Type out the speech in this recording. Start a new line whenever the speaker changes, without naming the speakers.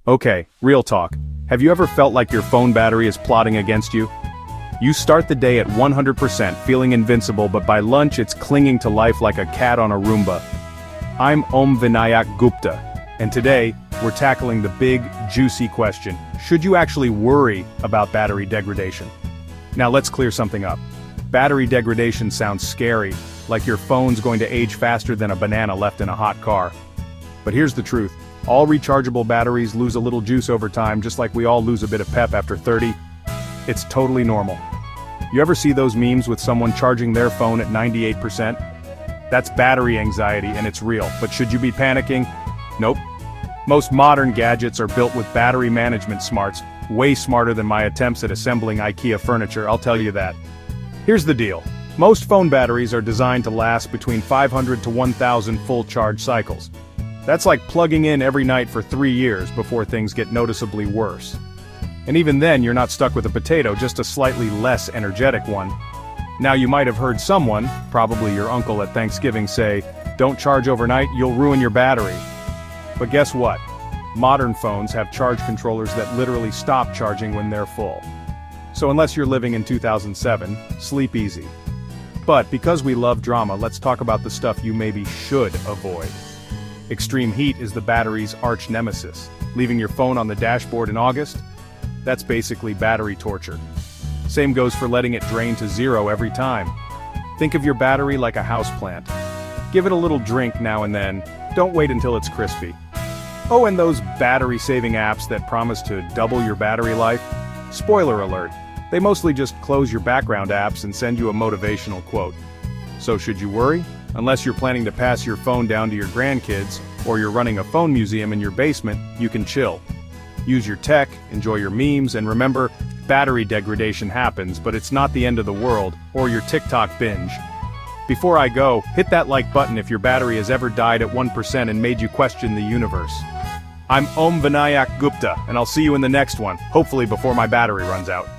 Okay, real talk. Have you ever felt like your phone battery is plotting against you? You start the day at 100% feeling invincible, but by lunch it's clinging to life like a cat on a Roomba. I'm Om Vinayak Gupta, and today, we're tackling the big, juicy question: should you actually worry about battery degradation? Now let's clear something up. Battery degradation sounds scary, like your phone's going to age faster than a banana left in a hot car. But here's the truth. All rechargeable batteries lose a little juice over time, just like we all lose a bit of pep after 30. It's totally normal. You ever see those memes with someone charging their phone at 98%? That's battery anxiety, and it's real. But should you be panicking? Nope. Most modern gadgets are built with battery management smarts, way smarter than my attempts at assembling IKEA furniture, I'll tell you that. Here's the deal. Most phone batteries are designed to last between 500 to 1,000 full charge cycles. That's like plugging in every night for 3 years before things get noticeably worse. And even then, you're not stuck with a potato, just a slightly less energetic one. Now you might have heard someone, probably your uncle at Thanksgiving, say, "Don't charge overnight, you'll ruin your battery." But guess what? Modern phones have charge controllers that literally stop charging when they're full. So unless you're living in 2007, sleep easy. But because we love drama, let's talk about the stuff you maybe should avoid. Extreme heat is the battery's arch nemesis. Leaving your phone on the dashboard in August? That's basically battery torture. Same goes for letting it drain to zero every time. Think of your battery like a houseplant. Give it a little drink now and then. Don't wait until it's crispy. Oh, and those battery-saving apps that promise to double your battery life? Spoiler alert, they mostly just close your background apps and send you a motivational quote. So should you worry? Unless you're planning to pass your phone down to your grandkids, or you're running a phone museum in your basement, you can chill. Use your tech, enjoy your memes, and remember, battery degradation happens, but it's not the end of the world, or your TikTok binge. Before I go, hit that like button if your battery has ever died at 1% and made you question the universe. I'm Om Vinayak Gupta, and I'll see you in the next one, hopefully before my battery runs out.